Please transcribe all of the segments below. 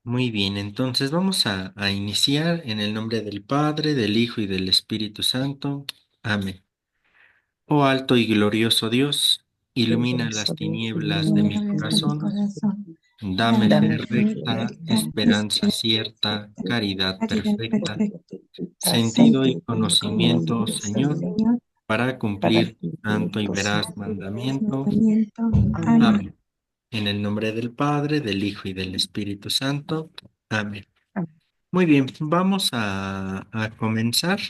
Muy bien, entonces vamos a iniciar en el nombre del Padre, del Hijo y del Espíritu Santo. Amén. Oh alto y glorioso Dios, ilumina las Glorioso Dios, tinieblas de mi ilumina las de mi corazón, corazón. dame fe Dame fe, recta, libertad, esperanza esperanza, cierta, caridad caridad perfecta, perfecta, sentido y sentido y conocimiento, conocimiento, Señor, Señor, para para cumplir tu cumplir santo y tu veraz santo y veraz mandamiento. mandamiento. Amén. Amén. En el nombre del Padre, del Hijo y del Espíritu Santo. Amén. Muy bien, vamos a comenzar.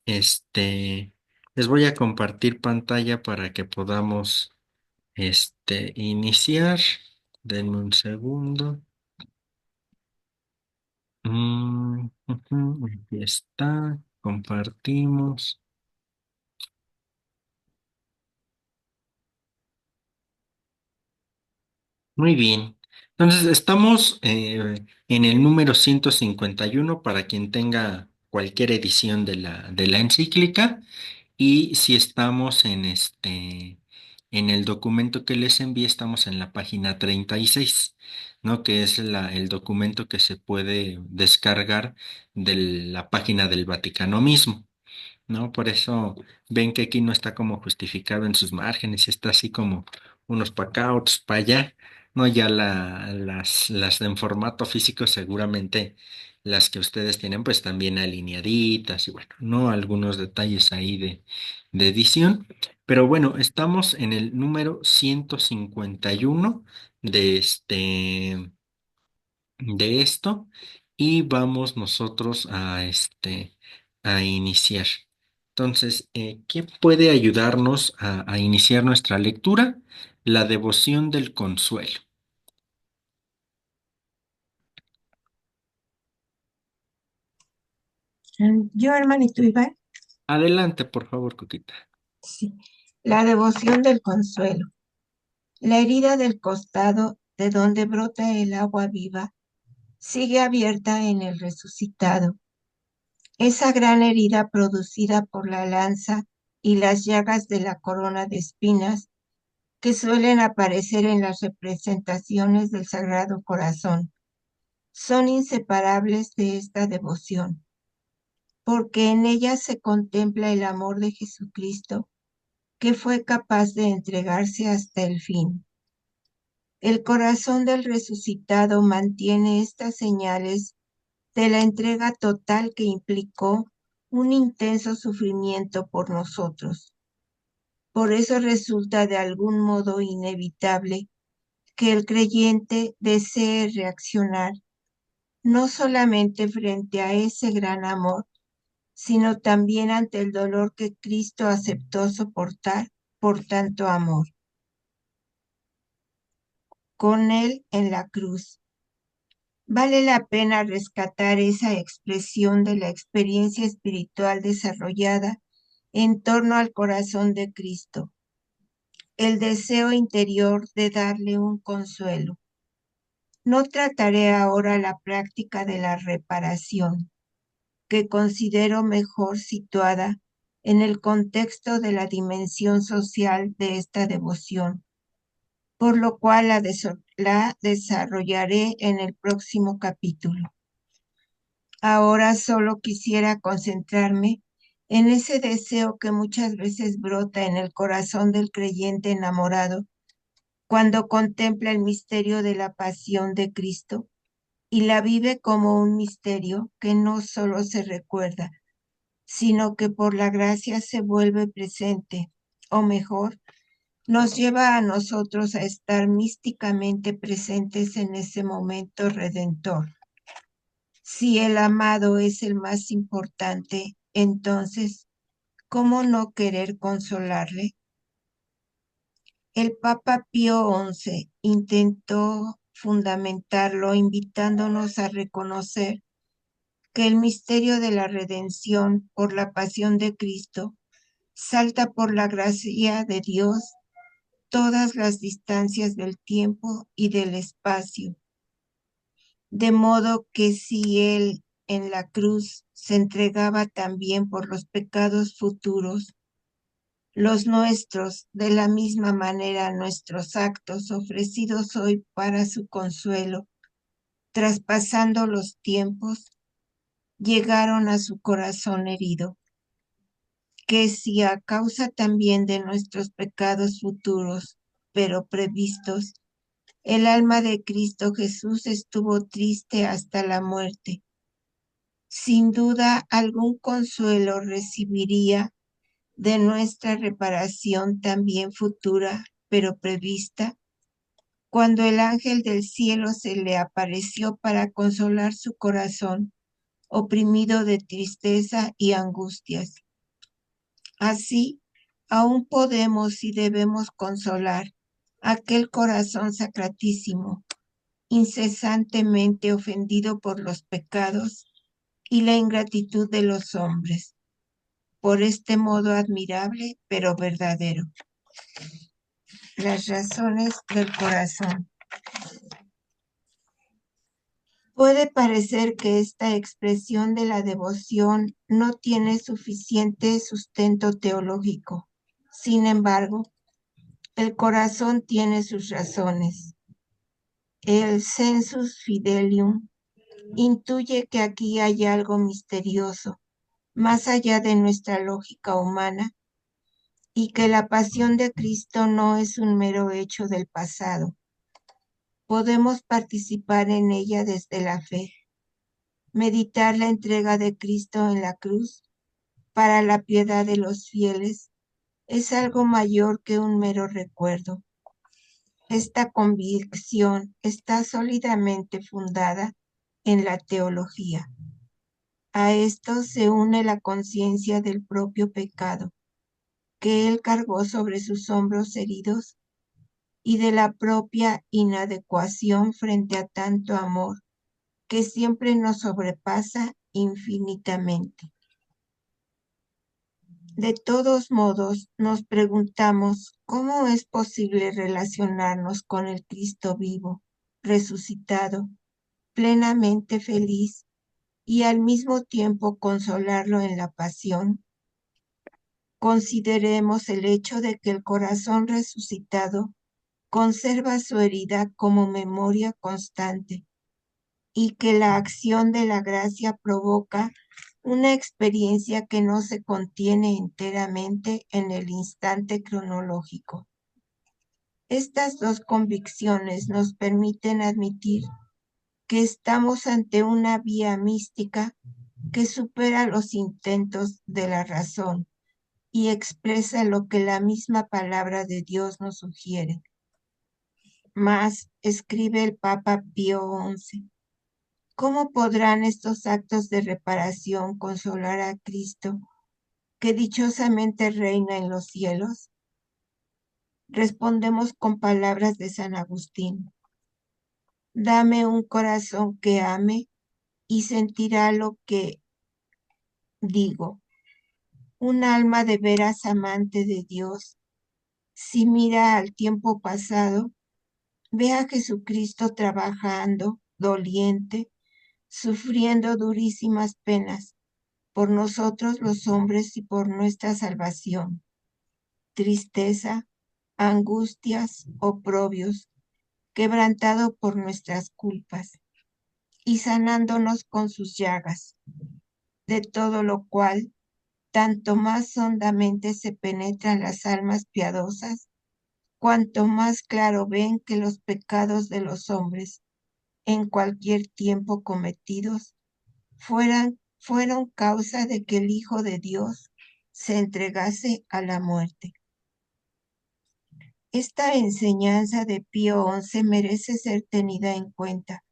Este, Les voy a compartir pantalla para que podamos, iniciar. Denme un segundo. Aquí está. Compartimos. Muy bien. Entonces, estamos en el número 151 para quien tenga cualquier edición de la encíclica. Y si estamos en el documento que les envié, estamos en la página 36, ¿no? Que es el documento que se puede descargar de la página del Vaticano mismo, ¿no? Por eso ven que aquí no está como justificado en sus márgenes, está así como unos para acá, otros para allá, ¿no? Ya las en formato físico seguramente las que ustedes tienen pues también alineaditas y bueno, ¿no? Algunos detalles ahí de edición, pero bueno, estamos en el número 151 de de esto y vamos nosotros a iniciar. Entonces, ¿qué puede ayudarnos a iniciar nuestra lectura? La devoción del consuelo. Yo, hermanito Iván, Adelante, por favor, Coquita. sí. La devoción del consuelo. La herida del costado de donde brota el agua viva sigue abierta en el resucitado. Esa gran herida producida por la lanza y las llagas de la corona de espinas que suelen aparecer en las representaciones del Sagrado Corazón son inseparables de esta devoción, porque en ellas se contempla el amor de Jesucristo que fue capaz de entregarse hasta el fin. El corazón del resucitado mantiene estas señales de la entrega total que implicó un intenso sufrimiento por nosotros. Por eso resulta de algún modo inevitable que el creyente desee reaccionar no solamente frente a ese gran amor, sino también ante el dolor que Cristo aceptó soportar por tanto amor, con él en la cruz. Vale la pena rescatar esa expresión de la experiencia espiritual desarrollada en torno al corazón de Cristo, el deseo interior de darle un consuelo. No trataré ahora la práctica de la reparación, que considero mejor situada en el contexto de la dimensión social de esta devoción, por lo cual la desarrollaré en el próximo capítulo. Ahora solo quisiera concentrarme en ese deseo que muchas veces brota en el corazón del creyente enamorado cuando contempla el misterio de la pasión de Cristo y la vive como un misterio que no solo se recuerda, sino que por la gracia se vuelve presente, o mejor, nos lleva a nosotros a estar místicamente presentes en ese momento redentor. Si el amado es el más importante, entonces, ¿cómo no querer consolarle? El Papa Pío XI intentó fundamentarlo invitándonos a reconocer que el misterio de la redención por la pasión de Cristo salta por la gracia de Dios todas las distancias del tiempo y del espacio, de modo que si Él en la cruz se entregaba también por los pecados futuros, los nuestros, de la misma manera nuestros actos ofrecidos hoy para su consuelo, traspasando los tiempos, llegaron a su corazón herido, que si a causa también de nuestros pecados futuros, pero previstos, el alma de Cristo Jesús estuvo triste hasta la muerte. Sin duda algún consuelo recibiría de nuestra reparación también futura, pero prevista, cuando el ángel del cielo se le apareció para consolar su corazón, oprimido de tristeza y angustias. Así, aún podemos y debemos consolar aquel corazón sacratísimo, incesantemente ofendido por los pecados y la ingratitud de los hombres, por este modo admirable pero verdadero. Las razones del corazón. Puede parecer que esta expresión de la devoción no tiene suficiente sustento teológico. Sin embargo, el corazón tiene sus razones. El sensus fidelium intuye que aquí hay algo misterioso, más allá de nuestra lógica humana, y que la pasión de Cristo no es un mero hecho del pasado. Podemos participar en ella desde la fe, meditar la entrega de Cristo en la cruz para la piedad de los fieles es algo mayor que un mero recuerdo. Esta convicción está sólidamente fundada en la teología. A esto se une la conciencia del propio pecado, que él cargó sobre sus hombros heridos, y de la propia inadecuación frente a tanto amor que siempre nos sobrepasa infinitamente. De todos modos, nos preguntamos cómo es posible relacionarnos con el Cristo vivo, resucitado, plenamente feliz y al mismo tiempo consolarlo en la pasión. Consideremos el hecho de que el corazón resucitado conserva su herida como memoria constante y que la acción de la gracia provoca una experiencia que no se contiene enteramente en el instante cronológico. Estas dos convicciones nos permiten admitir que estamos ante una vía mística que supera los intentos de la razón y expresa lo que la misma palabra de Dios nos sugiere. Mas, escribe el Papa Pío XI, ¿cómo podrán estos actos de reparación consolar a Cristo, que dichosamente reina en los cielos? Respondemos con palabras de San Agustín. Dame un corazón que ame y sentirá lo que digo. Un alma de veras amante de Dios, si mira al tiempo pasado, ve a Jesucristo trabajando, doliente, sufriendo durísimas penas por nosotros los hombres y por nuestra salvación. Tristeza, angustias, oprobios, quebrantado por nuestras culpas y sanándonos con sus llagas, de todo lo cual tanto más hondamente se penetran las almas piadosas, cuanto más claro ven que los pecados de los hombres en cualquier tiempo cometidos fueron causa de que el Hijo de Dios se entregase a la muerte. Esta enseñanza de Pío XI merece ser tenida en cuenta,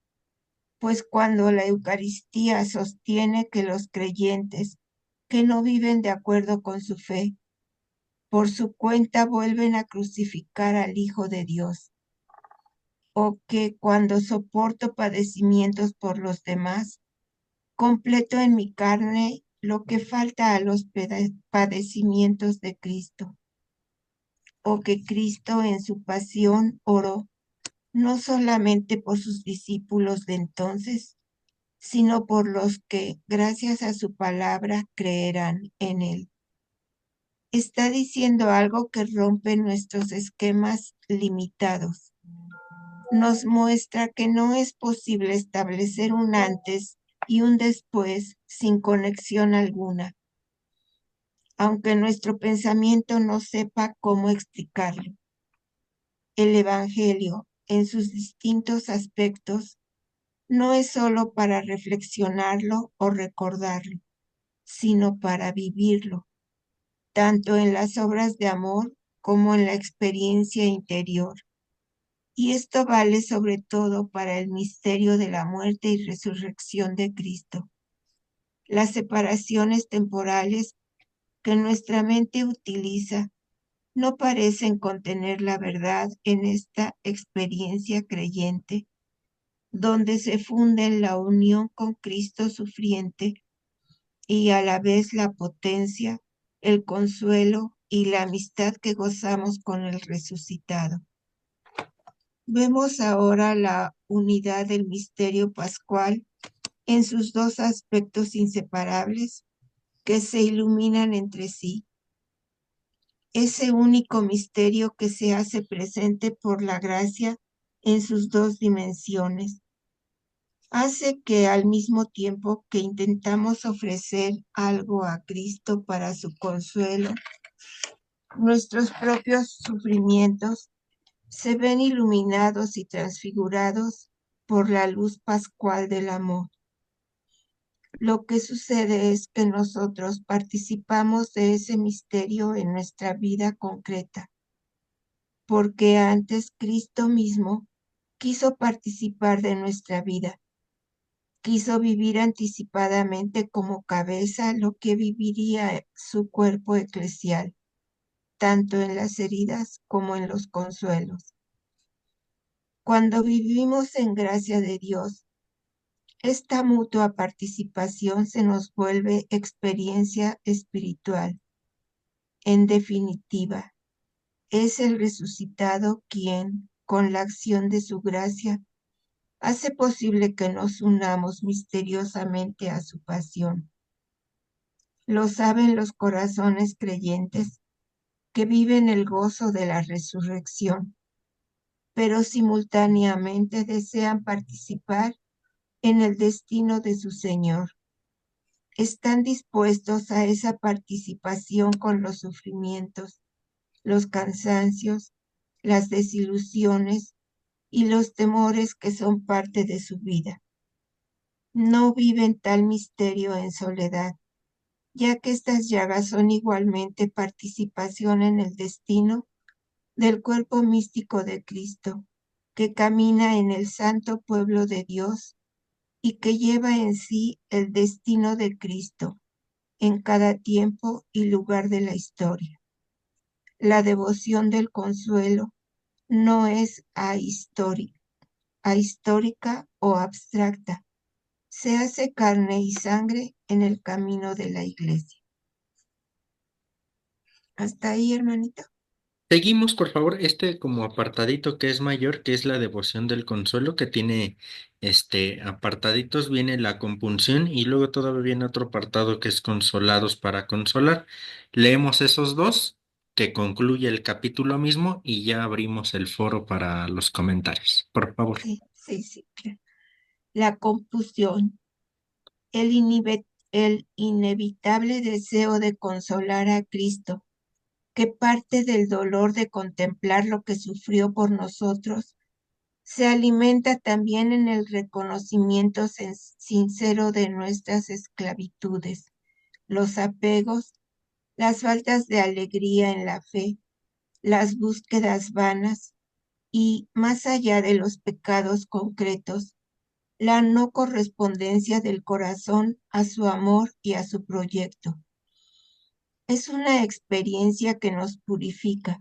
pues cuando la Eucaristía sostiene que los creyentes que no viven de acuerdo con su fe, por su cuenta vuelven a crucificar al Hijo de Dios, o que cuando soporto padecimientos por los demás, completo en mi carne lo que falta a los padecimientos de Cristo, o que Cristo en su pasión oró no solamente por sus discípulos de entonces, sino por los que, gracias a su palabra, creerán en él. Está diciendo algo que rompe nuestros esquemas limitados. nos muestra que no es posible establecer un antes y un después sin conexión alguna, aunque nuestro pensamiento no sepa cómo explicarlo. El Evangelio, en sus distintos aspectos, no es sólo para reflexionarlo o recordarlo, sino para vivirlo, tanto en las obras de amor como en la experiencia interior. Y esto vale sobre todo para el misterio de la muerte y resurrección de Cristo. Las separaciones temporales que nuestra mente utiliza no parecen contener la verdad en esta experiencia creyente, donde se funden la unión con Cristo sufriente y a la vez la potencia, el consuelo y la amistad que gozamos con el resucitado. Vemos ahora la unidad del misterio pascual en sus dos aspectos inseparables que se iluminan entre sí. Ese único misterio que se hace presente por la gracia en sus dos dimensiones hace que al mismo tiempo que intentamos ofrecer algo a Cristo para su consuelo, nuestros propios sufrimientos se ven iluminados y transfigurados por la luz pascual del amor. Lo que sucede es que nosotros participamos de ese misterio en nuestra vida concreta, porque antes Cristo mismo quiso participar de nuestra vida, quiso vivir anticipadamente como cabeza lo que viviría su cuerpo eclesial, tanto en las heridas como en los consuelos. Cuando vivimos en gracia de Dios, esta mutua participación se nos vuelve experiencia espiritual. En definitiva, es el resucitado quien, con la acción de su gracia, hace posible que nos unamos misteriosamente a su pasión. Lo saben los corazones creyentes que viven el gozo de la resurrección, pero simultáneamente desean participar en el destino de su Señor. Están dispuestos a esa participación con los sufrimientos, los cansancios, las desilusiones y los temores que son parte de su vida. No viven tal misterio en soledad, ya que estas llagas son igualmente participación en el destino del cuerpo místico de Cristo, que camina en el santo pueblo de Dios y que lleva en sí el destino de Cristo en cada tiempo y lugar de la historia. La devoción del consuelo no es ahistórica o abstracta, se hace carne y sangre en el camino de la iglesia. Hasta ahí, hermanito. Seguimos, por favor, este como apartadito que es mayor, que es la devoción del consuelo, que tiene apartaditos, viene la compunción y luego todavía viene otro apartado que es consolados para consolar. Leemos esos dos, que concluye el capítulo mismo y ya abrimos el foro para los comentarios. Por favor. Sí, sí, sí. Claro. La confusión, el inevitable deseo de consolar a Cristo, que parte del dolor de contemplar lo que sufrió por nosotros, se alimenta también en el reconocimiento sincero de nuestras esclavitudes, los apegos, las faltas de alegría en la fe, las búsquedas vanas y, más allá de los pecados concretos, la no correspondencia del corazón a su amor y a su proyecto. Es una experiencia que nos purifica,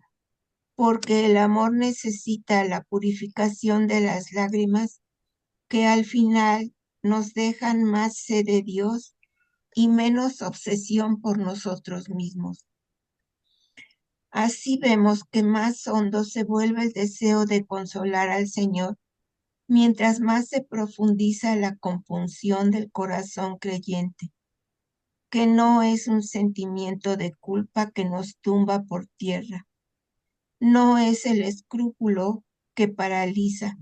porque el amor necesita la purificación de las lágrimas que al final nos dejan más sed de Dios y menos obsesión por nosotros mismos. Así vemos que más hondo se vuelve el deseo de consolar al Señor, mientras más se profundiza la compunción del corazón creyente, que no es un sentimiento de culpa que nos tumba por tierra, no es el escrúpulo que paraliza,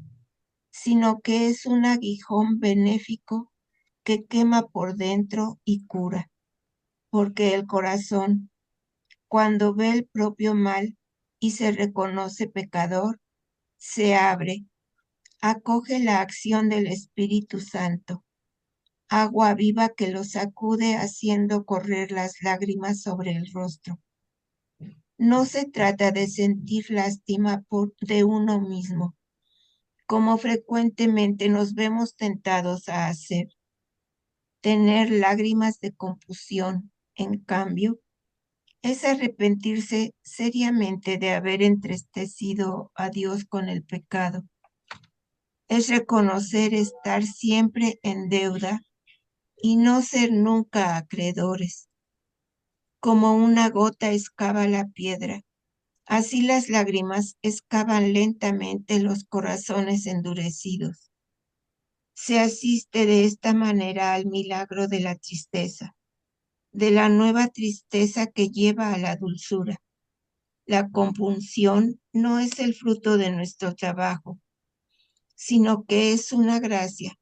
sino que es un aguijón benéfico que quema por dentro y cura, porque el corazón, cuando ve el propio mal y se reconoce pecador, se abre, acoge la acción del Espíritu Santo, agua viva que lo sacude haciendo correr las lágrimas sobre el rostro. No se trata de sentir lástima de uno mismo, como frecuentemente nos vemos tentados a hacer, tener lágrimas de confusión. En cambio, es arrepentirse seriamente de haber entristecido a Dios con el pecado. Es reconocer estar siempre en deuda y no ser nunca acreedores. Como una gota excava la piedra, así las lágrimas excavan lentamente los corazones endurecidos. Se asiste de esta manera al milagro de la tristeza, de la nueva tristeza que lleva a la dulzura. La compunción no es el fruto de nuestro trabajo, sino que es una gracia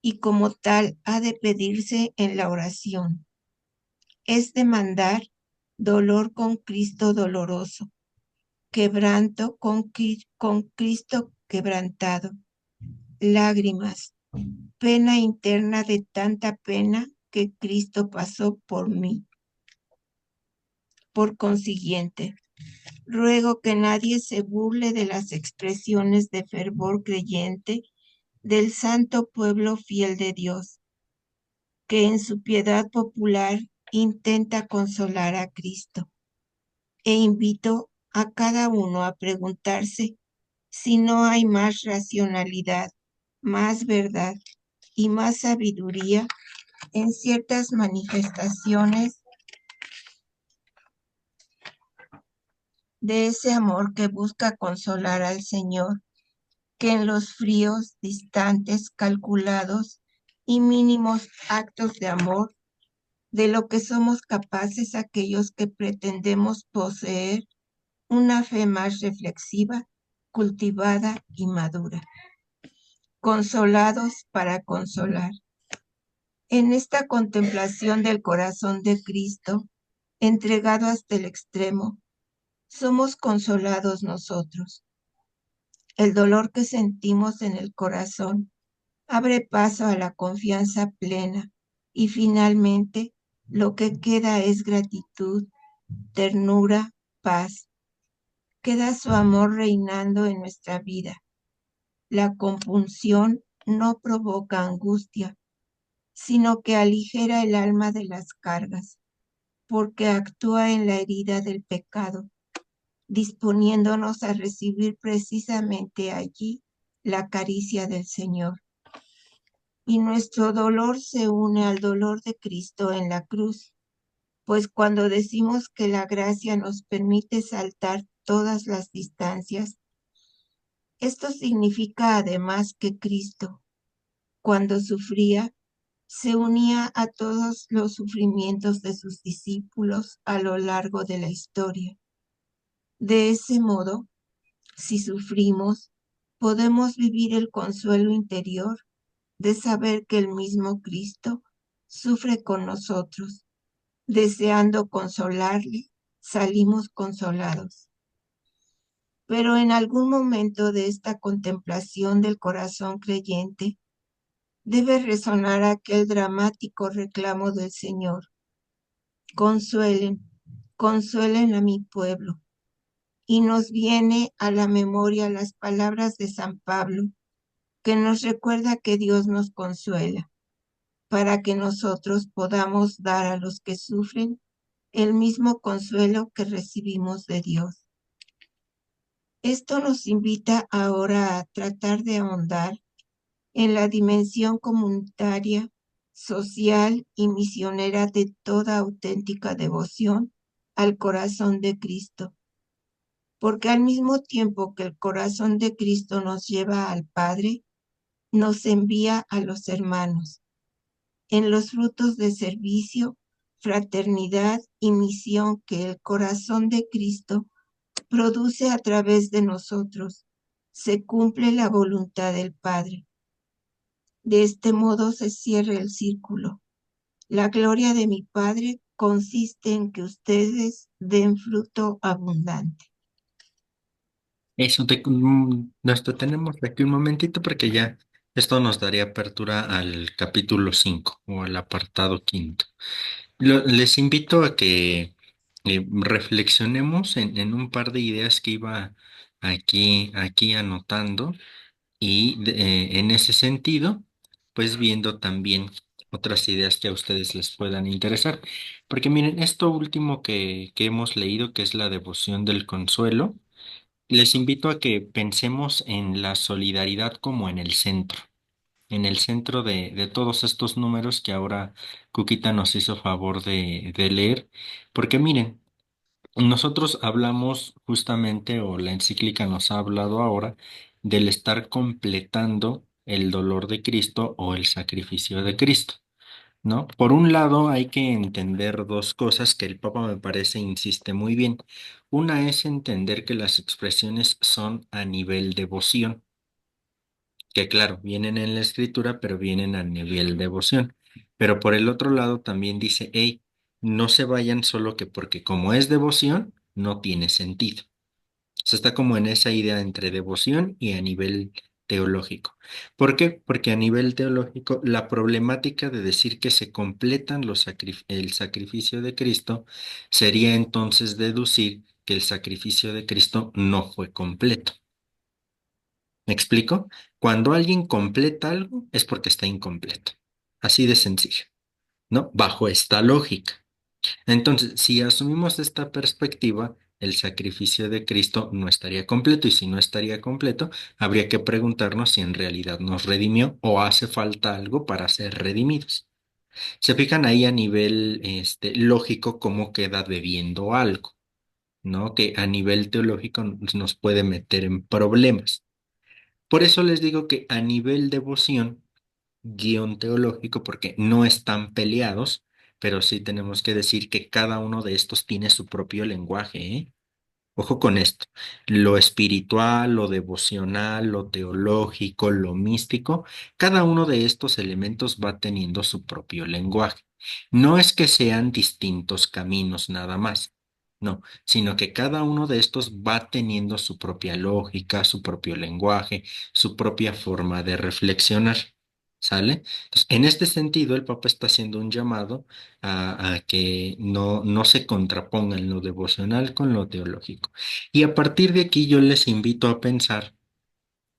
y como tal ha de pedirse en la oración. Es demandar dolor con Cristo doloroso, quebranto con Cristo quebrantado, lágrimas, pena interna de tanta pena que Cristo pasó por mí. Por consiguiente, ruego que nadie se burle de las expresiones de fervor creyente del santo pueblo fiel de Dios, que en su piedad popular intenta consolar a Cristo. E invito a cada uno a preguntarse si no hay más racionalidad, más verdad y más sabiduría en ciertas manifestaciones de ese amor que busca consolar al Señor, que en los fríos, distantes, calculados y mínimos actos de amor de lo que somos capaces aquellos que pretendemos poseer una fe más reflexiva, cultivada y madura. Consolados para consolar. En esta contemplación del corazón de Cristo, entregado hasta el extremo, somos consolados nosotros. El dolor que sentimos en el corazón abre paso a la confianza plena y finalmente lo que queda es gratitud, ternura, paz. Queda su amor reinando en nuestra vida. La compunción no provoca angustia, sino que aligera el alma de las cargas, porque actúa en la herida del pecado, disponiéndonos a recibir precisamente allí la caricia del Señor. Y nuestro dolor se une al dolor de Cristo en la cruz, pues cuando decimos que la gracia nos permite saltar todas las distancias, esto significa además que Cristo, cuando sufría, se unía a todos los sufrimientos de sus discípulos a lo largo de la historia. De ese modo, si sufrimos, podemos vivir el consuelo interior de saber que el mismo Cristo sufre con nosotros. Deseando consolarle, salimos consolados. Pero en algún momento de esta contemplación del corazón creyente, debe resonar aquel dramático reclamo del Señor. Consuelen, consuelen a mi pueblo. Y nos viene a la memoria las palabras de San Pablo, que nos recuerda que Dios nos consuela, para que nosotros podamos dar a los que sufren el mismo consuelo que recibimos de Dios. Esto nos invita ahora a tratar de ahondar en la dimensión comunitaria, social y misionera de toda auténtica devoción al corazón de Cristo, porque al mismo tiempo que el corazón de Cristo nos lleva al Padre, nos envía a los hermanos en los frutos de servicio, fraternidad y misión que el corazón de Cristo produce a través de nosotros, se cumple la voluntad del Padre. De este modo se cierra el círculo. La gloria de mi Padre consiste en que ustedes den fruto abundante. Nos detenemos aquí un momentito porque ya esto nos daría apertura al capítulo 5 o al apartado quinto. Les invito a que reflexionemos en un par de ideas que iba aquí anotando y en ese sentido, pues viendo también otras ideas que a ustedes les puedan interesar. Porque miren, esto último que hemos leído, que es la devoción del consuelo, les invito a que pensemos en la solidaridad como en el centro de todos estos números que ahora Cuquita nos hizo favor de leer, porque miren, nosotros hablamos justamente, o la encíclica nos ha hablado ahora, del estar completando el dolor de Cristo o el sacrificio de Cristo. ¿No? Por un lado, hay que entender dos cosas que el Papa me parece insiste muy bien. Una es entender que las expresiones son a nivel devoción, que claro, vienen en la escritura, pero vienen a nivel devoción. Pero por el otro lado también dice, hey, no se vayan solo que porque como es devoción, no tiene sentido. Se está como en esa idea entre devoción y a nivel teológico. ¿Por qué? Porque a nivel teológico la problemática de decir que se completan el sacrificio de Cristo sería entonces deducir que el sacrificio de Cristo no fue completo. ¿Me explico? Cuando alguien completa algo es porque está incompleto. Así de sencillo, ¿no? Bajo esta lógica. Entonces, si asumimos esta perspectiva, el sacrificio de Cristo no estaría completo y si no estaría completo, habría que preguntarnos si en realidad nos redimió o hace falta algo para ser redimidos. Se fijan ahí a nivel lógico cómo queda debiendo algo, ¿no? Que a nivel teológico nos puede meter en problemas. Por eso les digo que a nivel devoción guión teológico porque no están peleados, pero sí tenemos que decir que cada uno de estos tiene su propio lenguaje, ¿eh? Ojo con esto. Lo espiritual, lo devocional, lo teológico, lo místico, cada uno de estos elementos va teniendo su propio lenguaje. No es que sean distintos caminos nada más, no, sino que cada uno de estos va teniendo su propia lógica, su propio lenguaje, su propia forma de reflexionar. ¿Sale? Entonces, en este sentido, el Papa está haciendo un llamado a que no se contrapongan lo devocional con lo teológico. Y a partir de aquí yo les invito a pensar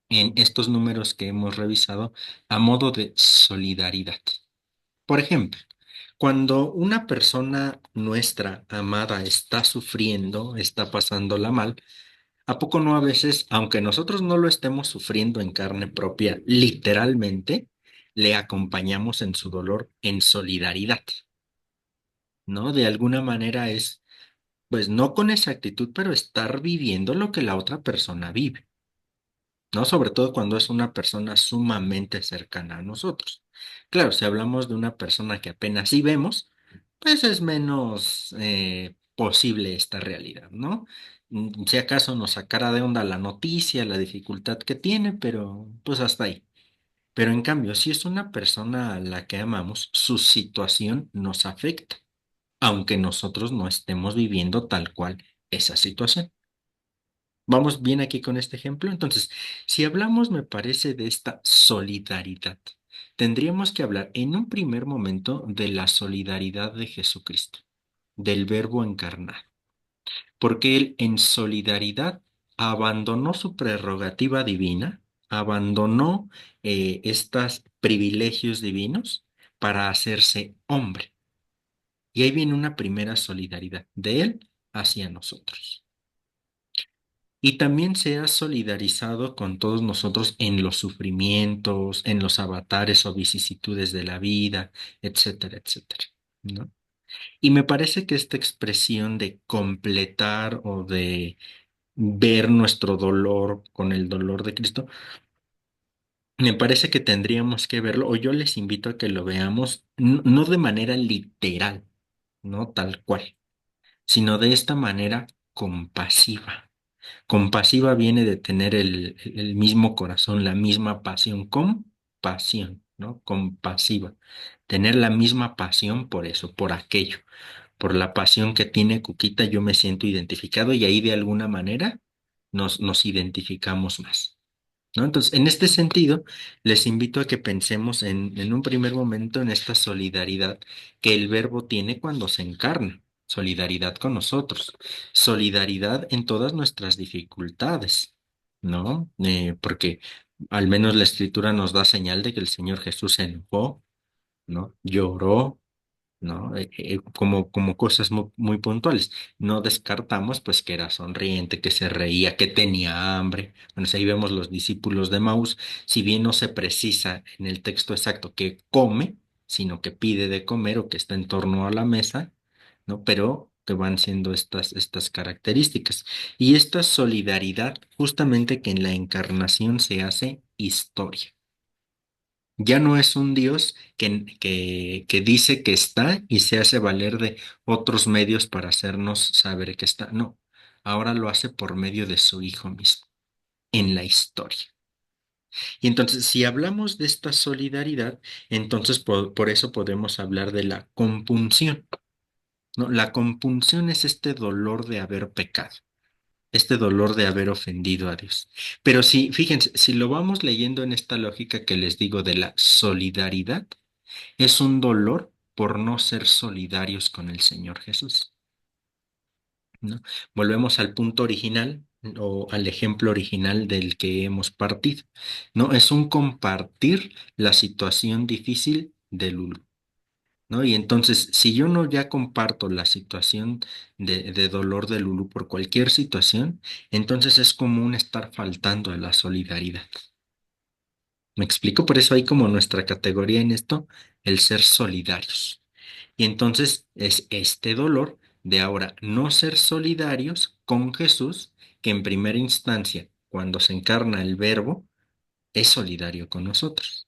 en estos números que hemos revisado a modo de solidaridad. Por ejemplo, cuando una persona nuestra amada está sufriendo, está pasándola mal, ¿a poco no a veces, aunque nosotros no lo estemos sufriendo en carne propia, literalmente, le acompañamos en su dolor en solidaridad? ¿No? De alguna manera es pues no con exactitud, pero estar viviendo lo que la otra persona vive, ¿no? Sobre todo cuando es una persona sumamente cercana a nosotros. Claro, si hablamos de una persona que apenas sí vemos, pues es menos posible esta realidad, ¿no? Si acaso nos sacara de onda la noticia, la dificultad que tiene, pero pues hasta ahí. Pero en cambio, si es una persona a la que amamos, su situación nos afecta aunque nosotros no estemos viviendo tal cual esa situación. ¿Vamos bien aquí con este ejemplo? Entonces, si hablamos, me parece, de esta solidaridad, tendríamos que hablar en un primer momento de la solidaridad de Jesucristo, del Verbo encarnado, porque Él en solidaridad abandonó su prerrogativa divina, abandonó estos privilegios divinos para hacerse hombre. Y ahí viene una primera solidaridad de Él hacia nosotros. Y también se ha solidarizado con todos nosotros en los sufrimientos, en los avatares o vicisitudes de la vida, etcétera, etcétera, ¿no? Y me parece que esta expresión de completar o de ver nuestro dolor con el dolor de Cristo, me parece que tendríamos que verlo, o yo les invito a que lo veamos, no de manera literal, no tal cual sino de esta manera compasiva. Compasiva viene de tener el mismo corazón, la misma pasión, compasión, ¿no? Compasiva. Tener la misma pasión por eso, por aquello, por la pasión que tiene Cuquita, yo me siento identificado y ahí de alguna manera nos identificamos más. ¿No? Entonces, en este sentido, les invito a que pensemos en un primer momento en esta solidaridad que el verbo tiene cuando se encarna, solidaridad con nosotros, solidaridad en todas nuestras dificultades, ¿no? Porque al menos la escritura nos da señal de que el Señor Jesús se enojó, ¿no? Lloró, ¿no? Como cosas muy puntuales. No descartamos pues que era sonriente, que se reía, que tenía hambre. Bueno, si ahí vemos los discípulos de Maús, si bien no se precisa en el texto exacto que come, sino que pide de comer o que está en torno a la mesa, ¿no? Pero que van siendo estas características. Y esta solidaridad, justamente que en la encarnación se hace historia. Ya no es un Dios que dice que está y se hace valer de otros medios para hacernos saber que está. No, ahora lo hace por medio de su Hijo mismo, en la historia. Y entonces, si hablamos de esta solidaridad, entonces por eso podemos hablar de la compunción, ¿no? La compunción es este dolor de haber pecado, este dolor de haber ofendido a Dios. Pero si, fíjense, si lo vamos leyendo en esta lógica que les digo de la solidaridad, es un dolor por no ser solidarios con el Señor Jesús, ¿no? Volvemos al punto original o al ejemplo original del que hemos partido, ¿no? Es un compartir la situación difícil de Lulu, ¿no? Y entonces, si yo no ya comparto la situación de dolor de Lulu por cualquier situación, entonces es común estar faltando a la solidaridad. ¿Me explico? Por eso hay como nuestra categoría en esto, el ser solidarios. Y entonces es este dolor de ahora no ser solidarios con Jesús, que en primera instancia, cuando se encarna el Verbo, es solidario con nosotros.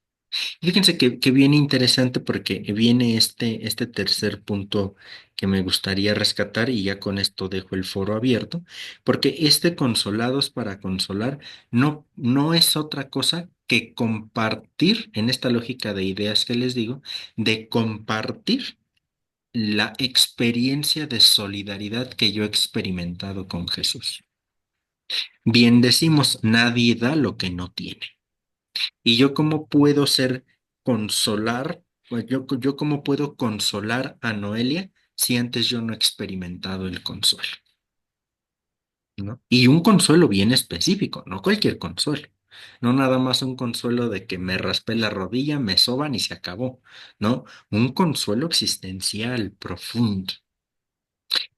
Fíjense que viene interesante porque viene este tercer punto que me gustaría rescatar y ya con esto dejo el foro abierto, porque este consolados para consolar no es otra cosa que compartir, en esta lógica de ideas que les digo, de compartir la experiencia de solidaridad que yo he experimentado con Jesús. Bien decimos, nadie da lo que no tiene. ¿Y yo cómo puedo ser consolar? Pues yo cómo puedo consolar a Noelia si antes yo no he experimentado el consuelo, ¿no? Y un consuelo bien específico, no cualquier consuelo. No nada más un consuelo de que me raspé la rodilla, me soban y se acabó, ¿no? Un consuelo existencial, profundo.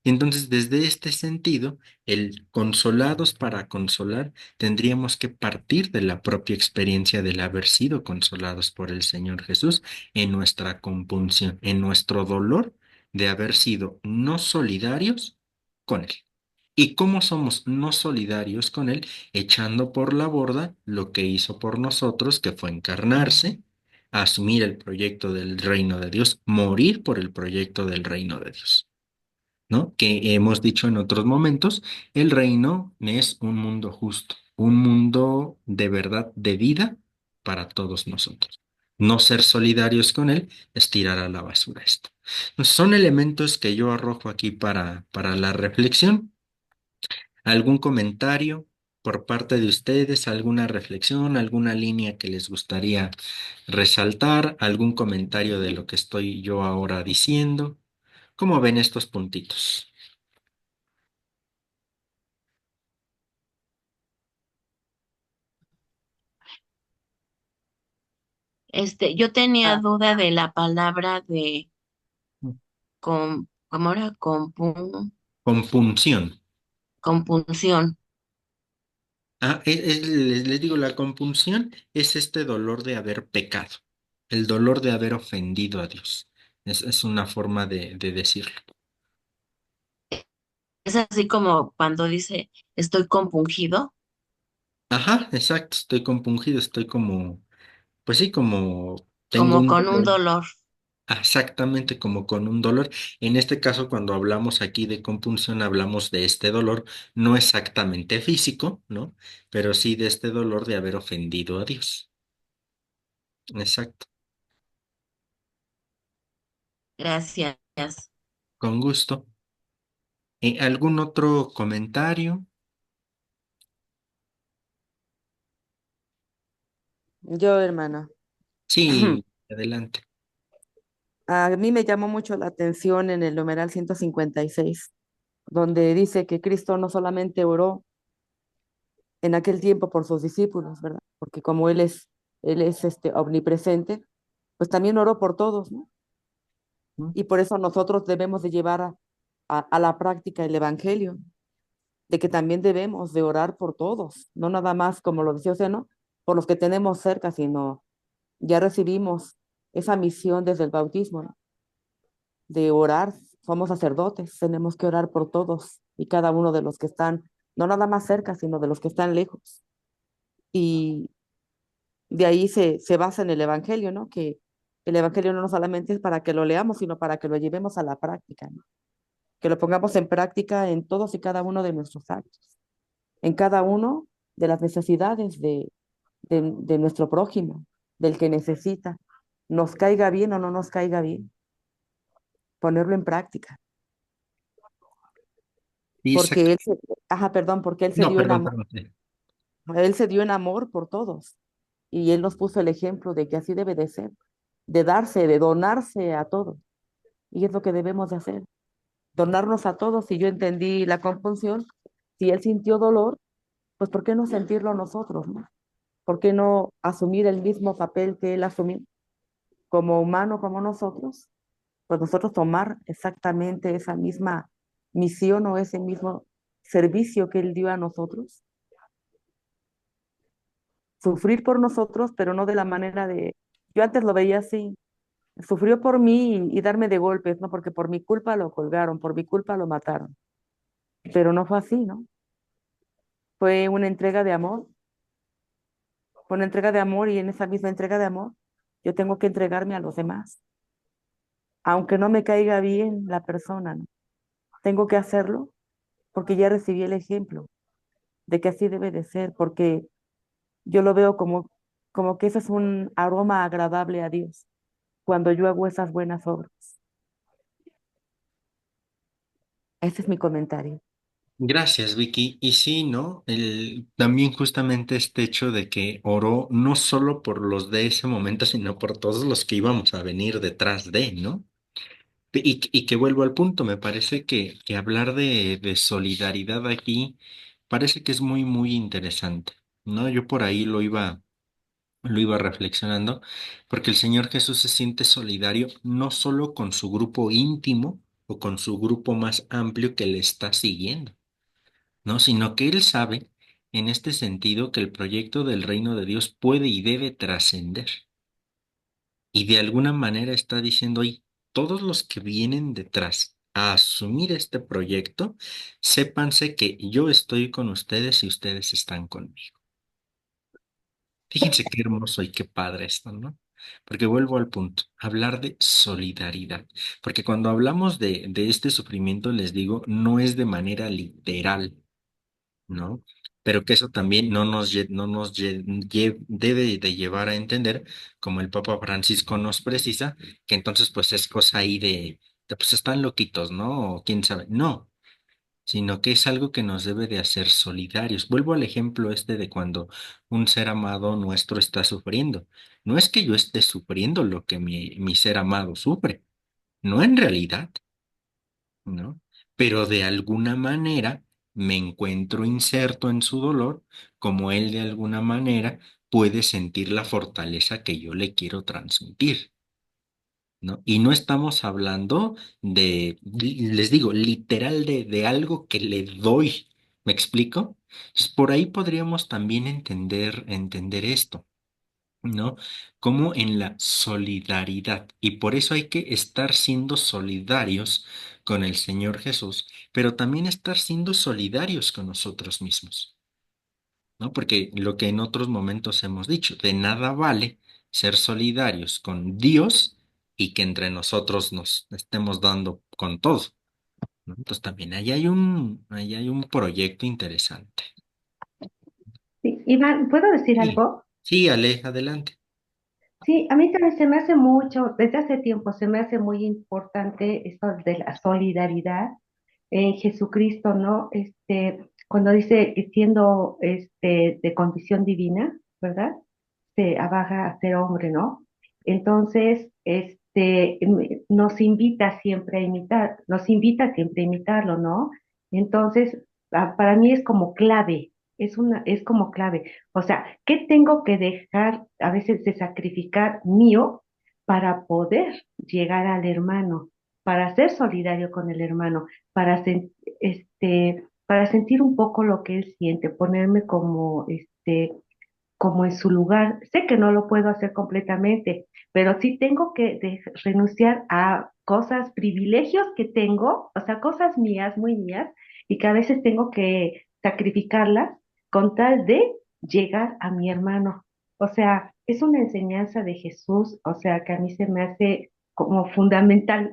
Entonces, desde este sentido, el consolados para consolar, tendríamos que partir de la propia experiencia del haber sido consolados por el Señor Jesús en nuestra compunción, en nuestro dolor de haber sido no solidarios con Él. ¿Y cómo somos no solidarios con Él? Echando por la borda lo que hizo por nosotros, que fue encarnarse, asumir el proyecto del reino de Dios, morir por el proyecto del reino de Dios. ¿No? Que hemos dicho en otros momentos, el reino es un mundo justo, un mundo de verdad, de vida para todos nosotros. No ser solidarios con él es tirar a la basura esto. Entonces, son elementos que yo arrojo aquí para la reflexión. ¿Algún comentario por parte de ustedes? ¿Alguna reflexión? ¿Alguna línea que les gustaría resaltar? ¿Algún comentario de lo que estoy yo ahora diciendo? ¿Cómo ven estos puntitos? Yo tenía duda de la palabra de ¿cómo era? Compunción. Compunción. Ah, les digo, la compunción es este dolor de haber pecado, el dolor de haber ofendido a Dios. Es una forma de decirlo. Es así como cuando dice estoy compungido, Ajá, exacto, estoy compungido, estoy como, pues sí, como tengo como un con un dolor. dolor. exactamente como con un dolor. En este caso, cuando hablamos aquí de compunción, hablamos de este dolor, no exactamente físico, ¿no? Pero sí de este dolor de haber ofendido a Dios. Exacto. Gracias. Con gusto. ¿Algún otro comentario? Yo, hermana, Sí, adelante. a mí me llamó mucho la atención en el numeral 156, donde dice que Cristo no solamente oró en aquel tiempo por sus discípulos, ¿verdad? Porque como él es omnipresente, pues también oró por todos, ¿no? ¿No? Y por eso nosotros debemos de llevar a la práctica el evangelio, de que también debemos de orar por todos, no nada más como lo decía usted, ¿no? Por los que tenemos cerca, sino ya recibimos esa misión desde el bautismo, ¿no? De orar, somos sacerdotes, tenemos que orar por todos y cada uno de los que están, no nada más cerca, sino de los que están lejos. Y de ahí se basa en el Evangelio, ¿no? Que el Evangelio no solamente es para que lo leamos, sino para que lo llevemos a la práctica, ¿no? Que lo pongamos en práctica en todos y cada uno de nuestros actos, en cada uno de las necesidades de nuestro prójimo, del que necesita, nos caiga bien o no nos caiga bien, ponerlo en práctica, Sí, exacto. porque ajá, perdón, porque él se No, dio en perdón, amor, perdón. Sí. él se dio en amor por todos y él nos puso el ejemplo de que así debe de ser, de darse, de donarse a todos. Y es lo que debemos de hacer, donarnos a todos. Si yo entendí la compunción, si él sintió dolor, pues ¿por qué no sentirlo nosotros, no? ¿Por qué no asumir el mismo papel que él asumió como humano, como nosotros? Pues nosotros tomar exactamente esa misma misión o ese mismo servicio que él dio a nosotros, sufrir por nosotros, pero no de la manera de, yo antes lo veía así, sufrió por mí y darme de golpes, ¿no? Porque por mi culpa lo colgaron, por mi culpa lo mataron, pero no fue así, ¿no? Fue una entrega de amor, fue una entrega de amor y en esa misma entrega de amor yo tengo que entregarme a los demás, aunque no me caiga bien la persona, ¿no? Tengo que hacerlo porque ya recibí el ejemplo de que así debe de ser, porque yo lo veo como que ese es un aroma agradable a Dios cuando yo hago esas buenas obras. Ese es mi comentario. Gracias, Vicky. Y sí, ¿no? También justamente este hecho de que oró no solo por los de ese momento, sino por todos los que íbamos a venir detrás de, ¿no? Y que vuelvo al punto, me parece que hablar de solidaridad aquí parece que es muy, muy interesante, ¿no? Yo por ahí lo iba reflexionando, porque el Señor Jesús se siente solidario no solo con su grupo íntimo o con su grupo más amplio que le está siguiendo, ¿no? Sino que Él sabe, en este sentido, que el proyecto del reino de Dios puede y debe trascender. Y de alguna manera está diciendo ahí, todos los que vienen detrás a asumir este proyecto, sépanse que yo estoy con ustedes y ustedes están conmigo. Fíjense qué hermoso y qué padre esto, ¿no? Porque vuelvo al punto, hablar de solidaridad. Porque cuando hablamos de este sufrimiento, les digo, no es de manera literal, ¿no? Pero que eso también debe de llevar a entender, como el Papa Francisco nos precisa, que entonces pues es cosa ahí pues están loquitos, ¿no? O quién sabe. No, sino que es algo que nos debe de hacer solidarios. Vuelvo al ejemplo este de cuando un ser amado nuestro está sufriendo. No es que yo esté sufriendo lo que mi ser amado sufre, no en realidad, ¿no? Pero de alguna manera me encuentro inserto en su dolor, como él de alguna manera puede sentir la fortaleza que yo le quiero transmitir, ¿no? Y no estamos hablando les digo, literal de algo que le doy. ¿Me explico? Entonces, por ahí podríamos también entender esto. ¿No? Como en la solidaridad. Y por eso hay que estar siendo solidarios con el Señor Jesús, pero también estar siendo solidarios con nosotros mismos, ¿no? Porque lo que en otros momentos hemos dicho, de nada vale ser solidarios con Dios y que entre nosotros nos estemos dando con todo, ¿no? Entonces también ahí hay un proyecto interesante. Sí, Iván, ¿puedo decir Sí, algo? sí, Ale, adelante. Sí, a mí también se me hace mucho, desde hace tiempo se me hace muy importante esto de la solidaridad en Jesucristo, ¿no? Cuando dice que siendo de condición divina, ¿verdad? Se abaja a ser hombre, ¿no? Entonces, nos invita siempre a imitar, nos invita siempre a imitarlo, ¿no? Entonces, para mí es como clave, es como clave. O sea, ¿qué tengo que dejar a veces de sacrificar mío para poder llegar al hermano, para ser solidario con el hermano, para sentir un poco lo que él siente, ponerme como en su lugar? Sé que no lo puedo hacer completamente, pero sí tengo que renunciar a cosas, privilegios que tengo, o sea, cosas mías, muy mías, y que a veces tengo que sacrificarlas con tal de llegar a mi hermano. O sea, es una enseñanza de Jesús, o sea, que a mí se me hace como fundamental.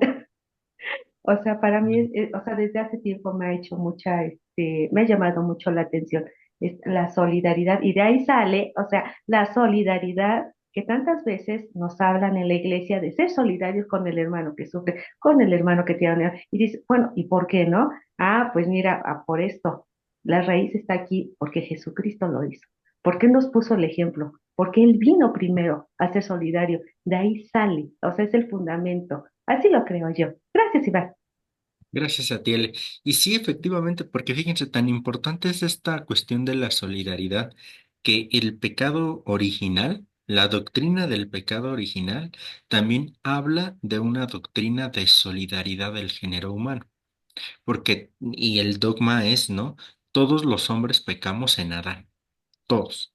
O sea, para mí, o sea, desde hace tiempo me ha hecho me ha llamado mucho la atención es la solidaridad y de ahí sale, o sea, la solidaridad que tantas veces nos hablan en la iglesia de ser solidarios con el hermano que sufre, con el hermano que tiene, y dice, bueno, ¿y por qué no? Ah, pues mira, por esto, la raíz está aquí porque Jesucristo lo hizo, porque nos puso el ejemplo, porque Él vino primero a ser solidario, de ahí sale, o sea, es el fundamento, así lo creo yo. Gracias, Iván. Gracias a ti, Ale. Y sí, efectivamente, porque fíjense, tan importante es esta cuestión de la solidaridad, que el pecado original, la doctrina del pecado original, también habla de una doctrina de solidaridad del género humano. Porque, y el dogma es, ¿no? Todos los hombres pecamos en Adán, todos.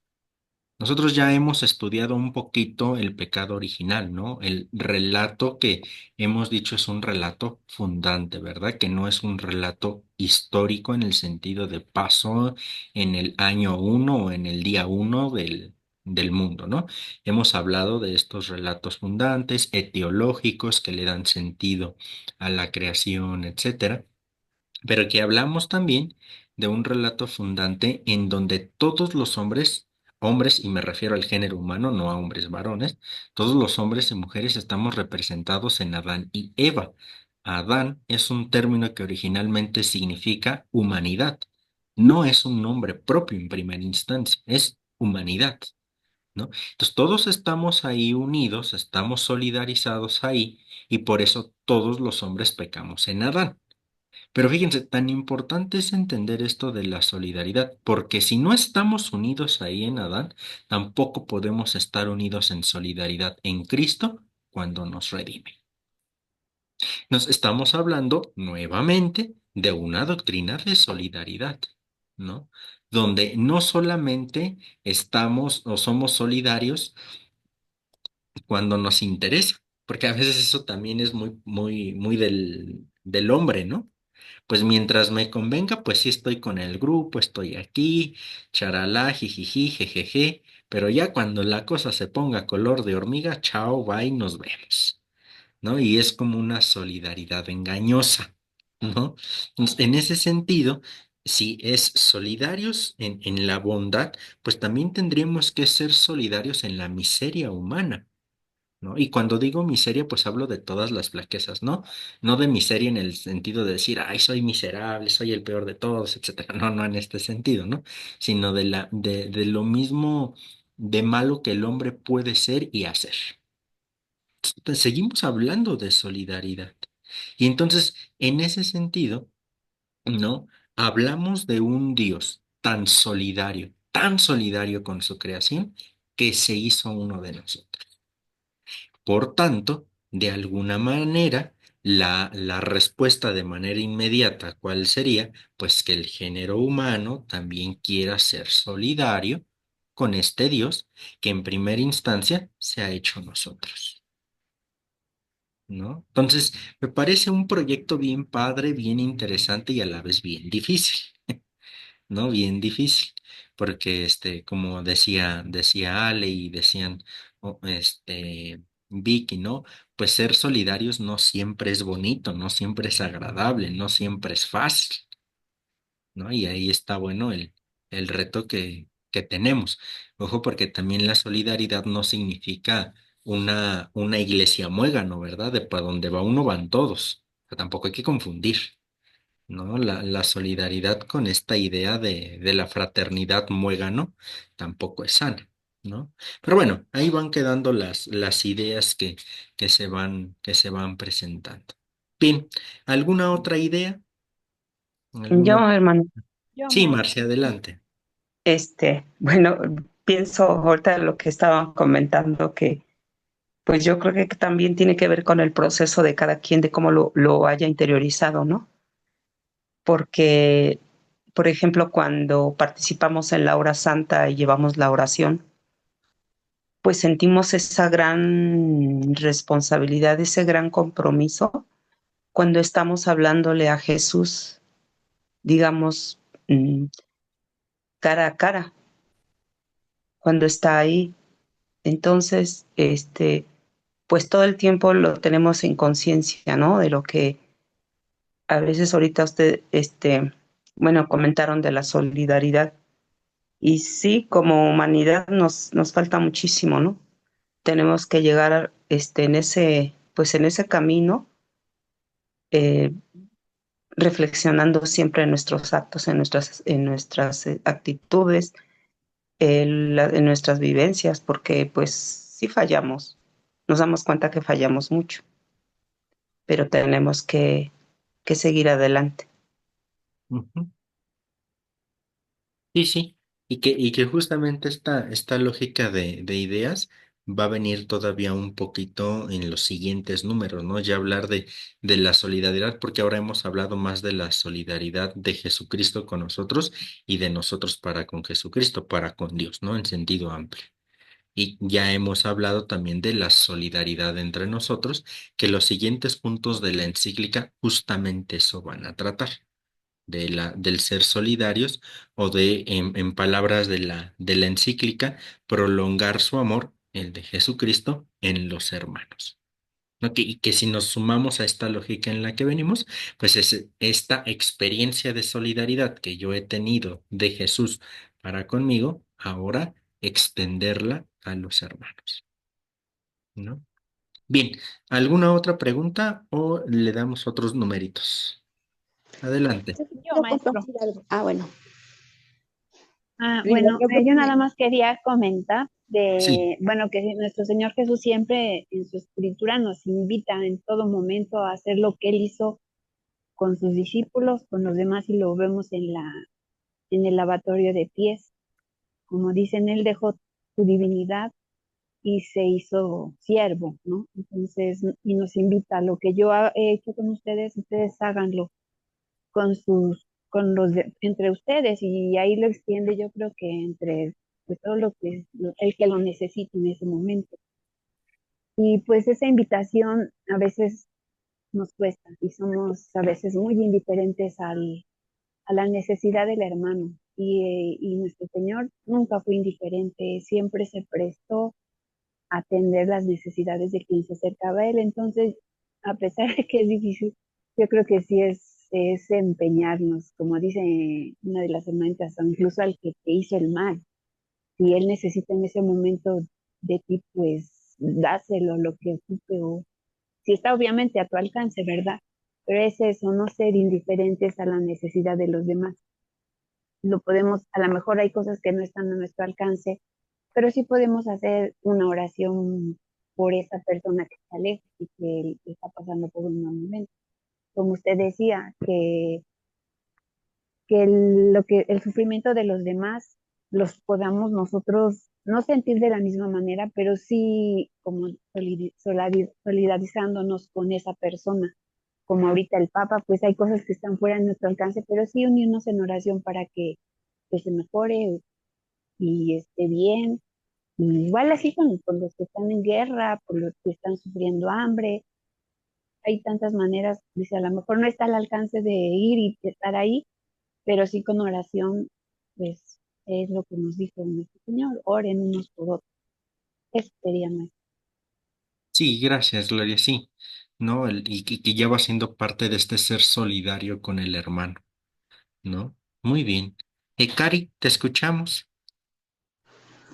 Nosotros ya hemos estudiado un poquito el pecado original, ¿no? El relato que hemos dicho es un relato fundante, ¿verdad? Que no es un relato histórico en el sentido de paso en el año uno o en el día uno del mundo, ¿no? Hemos hablado de estos relatos fundantes, etiológicos, que le dan sentido a la creación, etcétera, pero que hablamos también de un relato fundante en donde todos los hombres, hombres, y me refiero al género humano, no a hombres varones, todos los hombres y mujeres estamos representados en Adán y Eva. Adán es un término que originalmente significa humanidad. No es un nombre propio en primera instancia, es humanidad, ¿no? Entonces todos estamos ahí unidos, estamos solidarizados ahí, y por eso todos los hombres pecamos en Adán. Pero fíjense, tan importante es entender esto de la solidaridad, porque si no estamos unidos ahí en Adán, tampoco podemos estar unidos en solidaridad en Cristo cuando nos redime. Nos estamos hablando nuevamente de una doctrina de solidaridad, ¿no? Donde no solamente estamos o somos solidarios cuando nos interesa, porque a veces eso también es muy del hombre, ¿no? Pues mientras me convenga, pues sí estoy con el grupo, estoy aquí, charalá, jijiji, jejeje, pero ya cuando la cosa se ponga color de hormiga, chao, bye, nos vemos, ¿no? Y es como una solidaridad engañosa, ¿no? Entonces, en ese sentido, si es solidarios en la bondad, pues también tendríamos que ser solidarios en la miseria humana, ¿no? Y cuando digo miseria, pues hablo de todas las flaquezas, ¿no? No de miseria en el sentido de decir, ay, soy miserable, soy el peor de todos, etcétera. No, no en este sentido, ¿no? Sino de lo mismo de malo que el hombre puede ser y hacer. Entonces, seguimos hablando de solidaridad. Y entonces, en ese sentido, ¿no? Hablamos de un Dios tan solidario con su creación, que se hizo uno de nosotros. Por tanto, de alguna manera, la respuesta de manera inmediata, ¿cuál sería? Pues que el género humano también quiera ser solidario con este Dios que en primera instancia se ha hecho nosotros, ¿no? Entonces, me parece un proyecto bien padre, bien interesante y a la vez bien difícil. ¿No? Bien difícil, porque como decía Ale y decían Vicky, ¿no? Pues ser solidarios no siempre es bonito, no siempre es agradable, no siempre es fácil, ¿no? Y ahí está bueno el reto que tenemos. Ojo, porque también la solidaridad no significa una iglesia muégano, ¿verdad? De para donde va uno van todos. O sea, tampoco hay que confundir, ¿no? La solidaridad con esta idea de la fraternidad muégano tampoco es sana, ¿no? Pero bueno, ahí van quedando las ideas que se van presentando. Bien, ¿alguna otra idea? Yo, ¿Alguna? hermano, Yo, Sí, maestro. Marcia, adelante. bueno, pienso ahorita lo que estaban comentando, que pues yo creo que también tiene que ver con el proceso de cada quien, de cómo lo haya interiorizado, ¿no? Porque, por ejemplo, cuando participamos en la hora santa y llevamos la oración, pues sentimos esa gran responsabilidad, ese gran compromiso cuando estamos hablándole a Jesús, digamos, cara a cara, cuando está ahí. Entonces, pues todo el tiempo lo tenemos en conciencia, ¿no? De lo que a veces ahorita usted, bueno, comentaron de la solidaridad. Y sí, como humanidad nos falta muchísimo, ¿no? Tenemos que llegar, pues en ese camino, eh, reflexionando siempre en nuestros actos, en nuestras actitudes, en nuestras vivencias, porque pues sí fallamos, nos damos cuenta que fallamos mucho, pero tenemos que seguir adelante. Ujú. Sí, sí, y que justamente esta lógica de ideas va a venir todavía un poquito en los siguientes números, ¿no? Ya hablar de la solidaridad, porque ahora hemos hablado más de la solidaridad de Jesucristo con nosotros y de nosotros para con Jesucristo, para con Dios, ¿no? En sentido amplio. Y ya hemos hablado también de la solidaridad entre nosotros, que los siguientes puntos de la encíclica justamente eso van a tratar del ser solidarios o en palabras de la encíclica, prolongar su amor, el de Jesucristo, en los hermanos. ¿No? Y que si nos sumamos a esta lógica en la que venimos, pues es esta experiencia de solidaridad que yo he tenido de Jesús para conmigo, ahora extenderla a los hermanos, ¿no? Bien, ¿alguna otra pregunta o le damos otros numeritos? Adelante. Yo, Quiero maestro. compartir algo. Ah, bueno. Bueno, Luego yo tú me- nada más quería comentar Sí. bueno, que nuestro Señor Jesús siempre en su escritura nos invita en todo momento a hacer lo que Él hizo con sus discípulos, con los demás, y lo vemos en el lavatorio de pies. Como dicen, Él dejó su divinidad y se hizo siervo, ¿no? Entonces, y nos invita a lo que yo he hecho con ustedes háganlo entre ustedes, y ahí lo extiende, yo creo que entre pues, todo el que lo necesite en ese momento. Y pues esa invitación a veces nos cuesta y somos a veces muy indiferentes a la necesidad del hermano. Y nuestro Señor nunca fue indiferente, siempre se prestó a atender las necesidades de quien se acercaba a Él. Entonces, a pesar de que es difícil, yo creo que sí es empeñarnos, como dice una de las hermanitas, o incluso al que te hizo el mal. Si Él necesita en ese momento de ti, pues dáselo lo que ocupe, o si está obviamente a tu alcance, ¿verdad? Pero es eso, no ser indiferentes a la necesidad de los demás. Lo podemos, a lo mejor hay cosas que no están a nuestro alcance, pero sí podemos hacer una oración por esa persona que está lejos y que está pasando por un mal momento. Como usted decía, que el sufrimiento de los demás los podamos nosotros no sentir de la misma manera, pero sí como solidarizándonos con esa persona. Como ahorita el Papa, pues hay cosas que están fuera de nuestro alcance, pero sí unirnos en oración para que se mejore y esté bien. Y igual así con los que están en guerra, por los que están sufriendo hambre. Hay tantas maneras, dice, a lo mejor no está al alcance de ir y estar ahí, pero sí con oración, pues es lo que nos dijo nuestro Señor, oren unos por otros. Eso sería más. Sí, gracias, Gloria, sí, ¿no? Y que ya va siendo parte de este ser solidario con el hermano, ¿no? Muy bien. Cari, te escuchamos.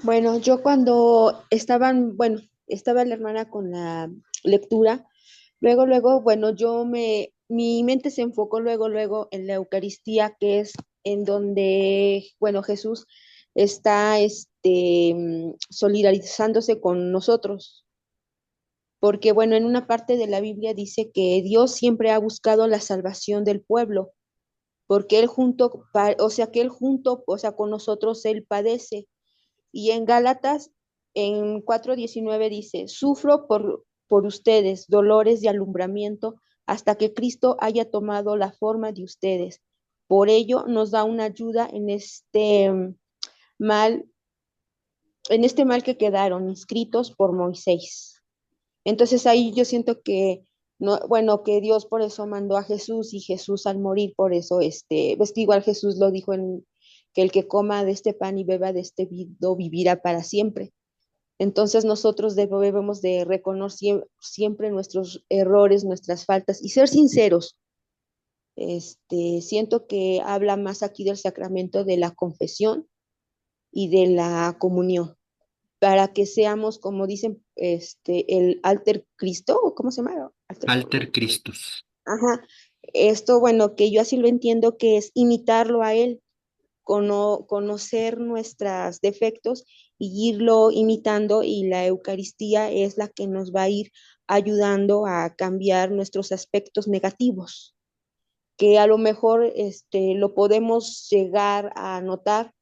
Bueno, yo cuando estaban, bueno, estaba la hermana con la lectura, luego, bueno, mi mente se enfocó luego en la Eucaristía, que es en donde, bueno, Jesús está, solidarizándose con nosotros, porque, bueno, en una parte de la Biblia dice que Dios siempre ha buscado la salvación del pueblo, porque Él junto, o sea, con nosotros, Él padece. Y en Gálatas, en 4:19 dice, sufro por ustedes dolores de alumbramiento hasta que Cristo haya tomado la forma de ustedes. Por ello nos da una ayuda mal, en este mal que quedaron inscritos por Moisés. Entonces ahí yo siento que no, bueno, que Dios por eso mandó a Jesús y Jesús al morir, por eso, ves que igual Jesús lo dijo en que el que coma de este pan y beba de este vino vivirá para siempre. Entonces nosotros debemos de reconocer siempre nuestros errores, nuestras faltas y ser sinceros. Siento que habla más aquí del sacramento de la confesión y de la comunión, para que seamos, como dicen, el alter Cristo, ¿o cómo se llama? Alter Christus. Ajá. Esto, bueno, que yo así lo entiendo, que es imitarlo a él, conocer nuestros defectos y irlo imitando, y la Eucaristía es la que nos va a ir ayudando a cambiar nuestros aspectos negativos, que a lo mejor lo podemos llegar a notar,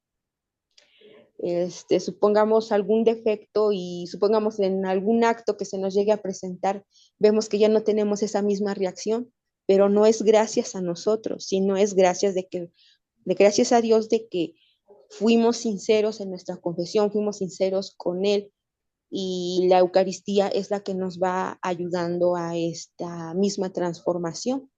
supongamos algún defecto y supongamos en algún acto que se nos llegue a presentar, vemos que ya no tenemos esa misma reacción, pero no es gracias a nosotros, sino es gracias a Dios de que fuimos sinceros en nuestra confesión, fuimos sinceros con Él, y la Eucaristía es la que nos va ayudando a esta misma transformación.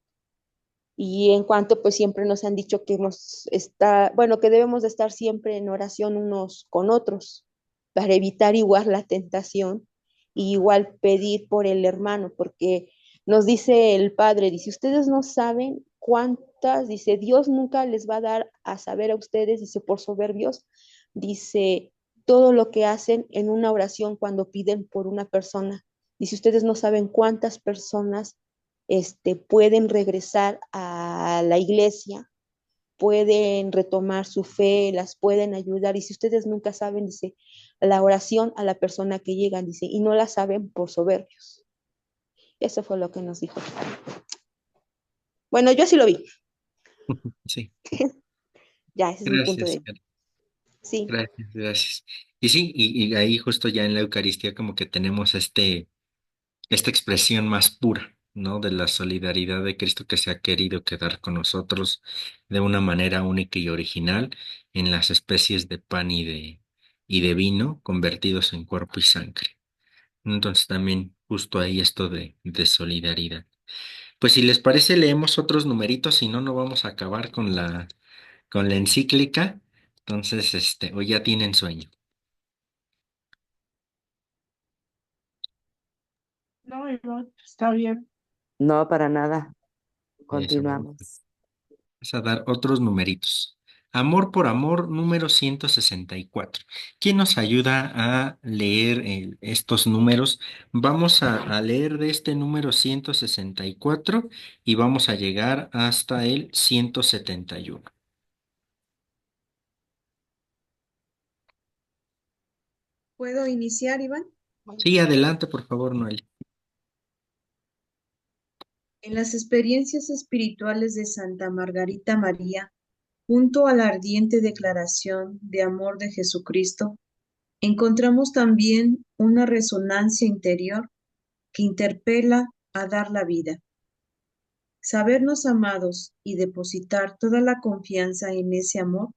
Y en cuanto, pues siempre nos han dicho que bueno, que debemos de estar siempre en oración unos con otros para evitar igual la tentación y igual pedir por el hermano, porque nos dice el Padre, dice, ustedes no saben cuántas, dice, Dios nunca les va a dar a saber a ustedes, dice, por soberbios, dice, todo lo que hacen en una oración cuando piden por una persona. Dice, ustedes no saben cuántas personas pueden regresar a la iglesia, pueden retomar su fe, las pueden ayudar. Y si ustedes nunca saben, dice, la oración a la persona que llegan, dice, y no la saben por soberbios. Eso fue lo que nos dijo. Bueno, yo así lo vi. Sí, Ya, ese es mi punto de gracias, vista. Cari. Sí, Gracias, gracias. Y sí, y ahí justo ya en la Eucaristía como que tenemos esta expresión más pura, ¿no? De la solidaridad de Cristo que se ha querido quedar con nosotros de una manera única y original en las especies de pan y de vino convertidos en cuerpo y sangre. Entonces también justo ahí esto de solidaridad. Pues si les parece, leemos otros numeritos, si no, no vamos a acabar con la encíclica. Entonces, o ya tienen sueño. No, Ivonne, está bien. No, para nada. Eso, vamos Continuamos. a dar otros numeritos. Amor por amor, número 164. ¿Quién nos ayuda a leer estos números? Vamos a leer de este número 164 y vamos a llegar hasta el 171. ¿Puedo iniciar, Iván? Sí, adelante, por favor, Noel. En las experiencias espirituales de Santa Margarita María, junto a la ardiente declaración de amor de Jesucristo, encontramos también una resonancia interior que interpela a dar la vida. Sabernos amados y depositar toda la confianza en ese amor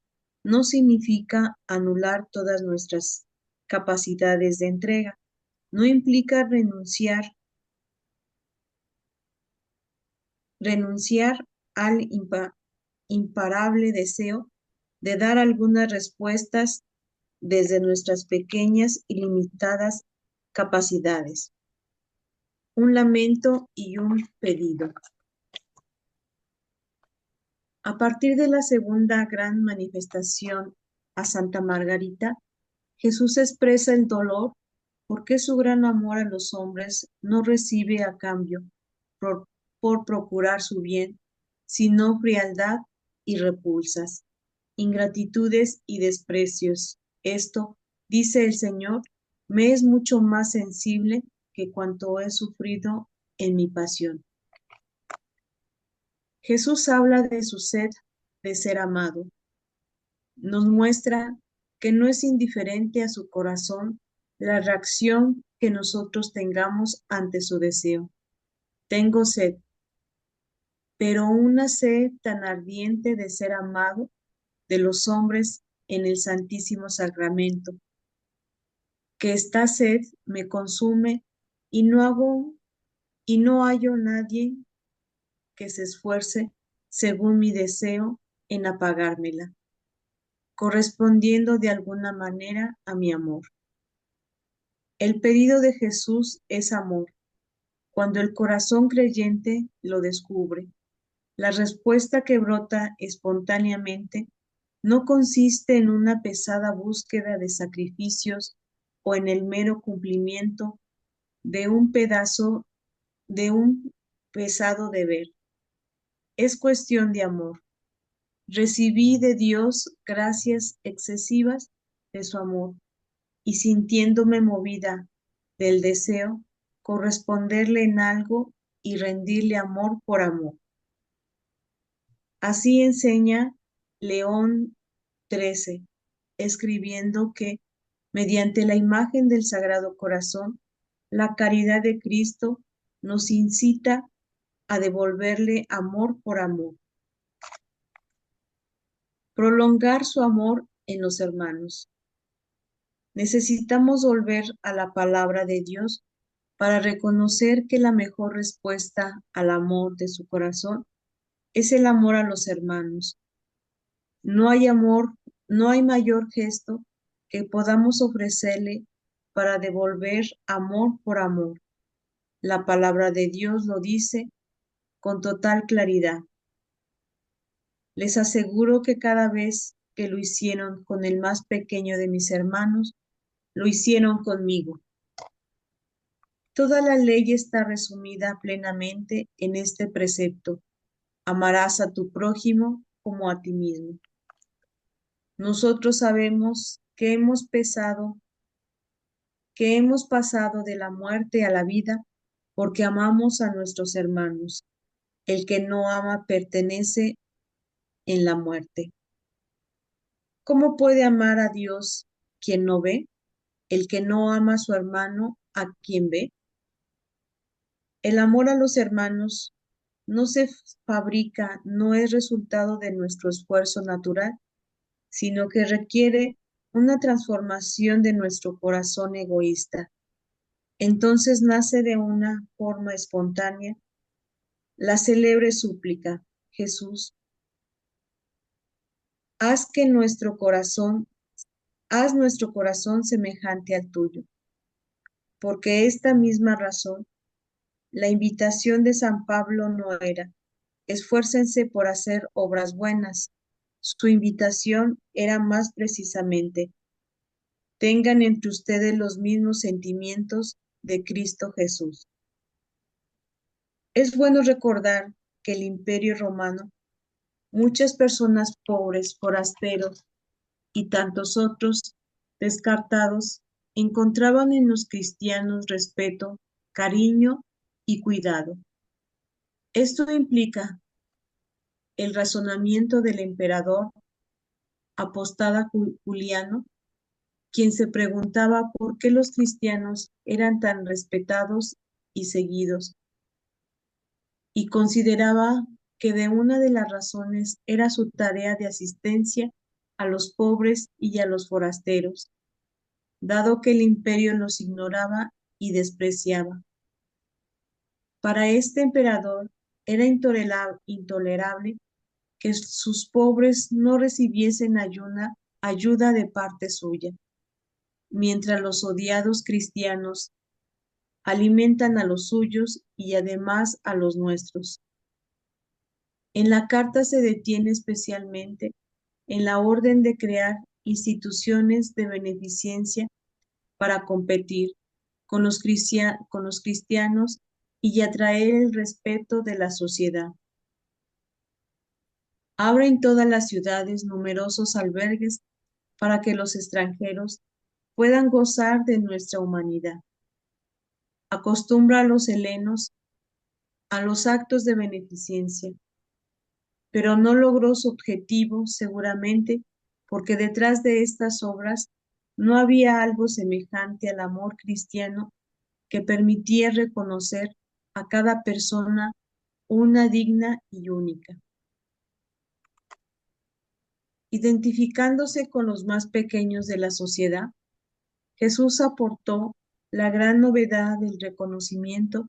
no significa anular todas nuestras capacidades de entrega, no implica renunciar al imparable deseo de dar algunas respuestas desde nuestras pequeñas y limitadas capacidades. un lamento y un pedido. A partir de la segunda gran manifestación a Santa Margarita, Jesús expresa el dolor porque su gran amor a los hombres no recibe a cambio por, por procurar su bien, sino frialdad y repulsas, ingratitudes y desprecios. Esto, dice el Señor, me es mucho más sensible que cuanto he sufrido en mi pasión. Jesús habla de su sed de ser amado. Nos muestra que no es indiferente a su corazón la reacción que nosotros tengamos ante su deseo. Tengo sed, pero una sed tan ardiente de ser amado de los hombres en el Santísimo Sacramento, que esta sed me consume y no hallo nadie que se esfuerce según mi deseo en apagármela, correspondiendo de alguna manera a mi amor. El pedido de Jesús es amor. Cuando el corazón creyente lo descubre, la respuesta que brota espontáneamente no consiste en una pesada búsqueda de sacrificios o en el mero cumplimiento de de un pesado deber. Es cuestión de amor. Recibí de Dios gracias excesivas de su amor y sintiéndome movida del deseo, corresponderle en algo y rendirle amor por amor. Así enseña León XIII, escribiendo que, mediante la imagen del Sagrado Corazón, la caridad de Cristo nos incita a devolverle amor por amor. Prolongar su amor en los hermanos. Necesitamos volver a la palabra de Dios para reconocer que la mejor respuesta al amor de su corazón es el amor a los hermanos. No hay amor, no hay mayor gesto que podamos ofrecerle para devolver amor por amor. La palabra de Dios lo dice con total claridad. Les aseguro que cada vez que lo hicieron con el más pequeño de mis hermanos, lo hicieron conmigo. Toda la ley está resumida plenamente en este precepto: amarás a tu prójimo como a ti mismo. Nosotros sabemos que hemos pasado de la muerte a la vida porque amamos a nuestros hermanos. El que no ama pertenece en la muerte. ¿Cómo puede amar a Dios quien no ve? El que no ama a su hermano, ¿a quien ve? El amor a los hermanos no se fabrica, no es resultado de nuestro esfuerzo natural, sino que requiere una transformación de nuestro corazón egoísta. Entonces nace de una forma espontánea la célebre súplica: Jesús, haz nuestro corazón semejante al tuyo. Porque esta misma razón, la invitación de San Pablo no era: esfuércense por hacer obras buenas. Su invitación era más precisamente: tengan entre ustedes los mismos sentimientos de Cristo Jesús. Es bueno recordar que el Imperio Romano, muchas personas pobres, forasteros y tantos otros descartados, encontraban en los cristianos respeto, cariño y cuidado. Esto implica el razonamiento del emperador Apóstata Juliano, quien se preguntaba por qué los cristianos eran tan respetados y seguidos, y consideraba que de una de las razones era su tarea de asistencia a los pobres y a los forasteros, dado que el imperio los ignoraba y despreciaba. Para este emperador era intolerable que sus pobres no recibiesen ayuda de parte suya, mientras los odiados cristianos alimentan a los suyos y además a los nuestros. En la carta se detiene especialmente en la orden de crear instituciones de beneficencia para competir con los cristianos y atraer el respeto de la sociedad. Abre en todas las ciudades numerosos albergues para que los extranjeros puedan gozar de nuestra humanidad. Acostumbra a los helenos a los actos de beneficencia, pero no logró su objetivo seguramente porque detrás de estas obras no había algo semejante al amor cristiano que permitía reconocer a cada persona una digna y única. Identificándose con los más pequeños de la sociedad, Jesús aportó la gran novedad del reconocimiento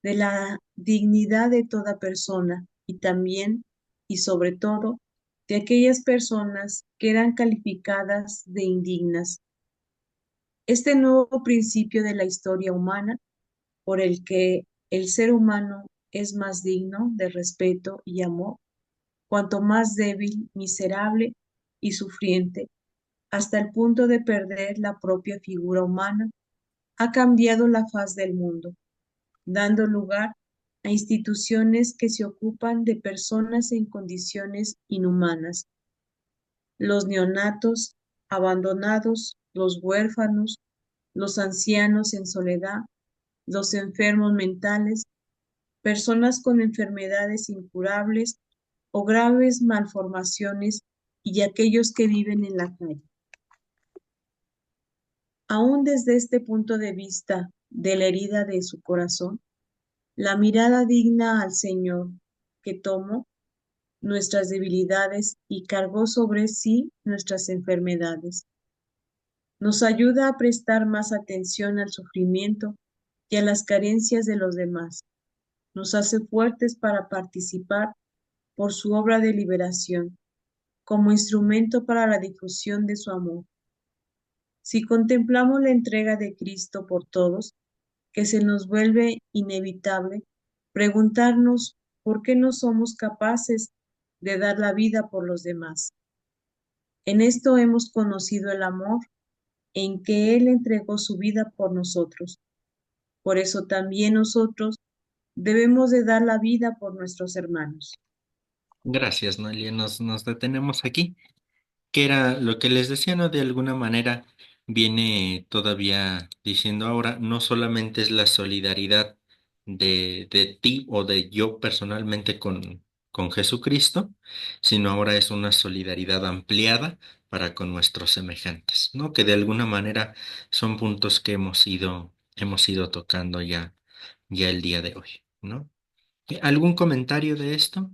de la dignidad de toda persona y también, y sobre todo, de aquellas personas que eran calificadas de indignas. Este nuevo principio de la historia humana, por el que el ser humano es más digno de respeto y amor, cuanto más débil, miserable y sufriente, hasta el punto de perder la propia figura humana, ha cambiado la faz del mundo, dando lugar a instituciones que se ocupan de personas en condiciones inhumanas. Los neonatos abandonados, los huérfanos, los ancianos en soledad, los enfermos mentales, personas con enfermedades incurables o graves malformaciones y aquellos que viven en la calle. Aún desde este punto de vista de la herida de su corazón, la mirada digna al Señor, que tomó nuestras debilidades y cargó sobre sí nuestras enfermedades, nos ayuda a prestar más atención al sufrimiento y a las carencias de los demás. Nos hace fuertes para participar por su obra de liberación, como instrumento para la difusión de su amor. Si contemplamos la entrega de Cristo por todos, que se nos vuelve inevitable preguntarnos por qué no somos capaces de dar la vida por los demás. En esto hemos conocido el amor en que Él entregó su vida por nosotros. Por eso también nosotros debemos de dar la vida por nuestros hermanos. Gracias, Noelia. Nos detenemos aquí, que era lo que les decía, ¿no? De alguna manera viene todavía diciendo ahora, no solamente es la solidaridad de ti o de yo personalmente con Jesucristo, sino ahora es una solidaridad ampliada para con nuestros semejantes, ¿no? Que de alguna manera son puntos que hemos ido tocando ya el día de hoy, ¿no? ¿Algún comentario de esto?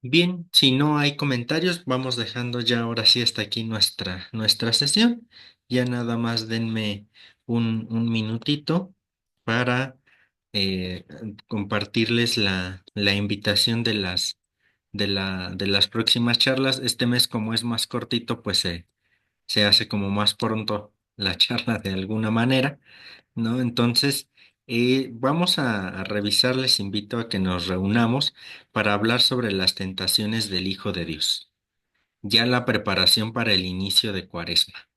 Bien, si no hay comentarios, vamos dejando ya ahora sí hasta aquí nuestra sesión. Ya nada más denme un minutito para compartirles la invitación de las próximas charlas. Este mes, como es más cortito, pues se hace como más pronto la charla de alguna manera, ¿no? Entonces, vamos a revisar, les invito a que nos reunamos para hablar sobre las tentaciones del Hijo de Dios, ya la preparación para el inicio de Cuaresma.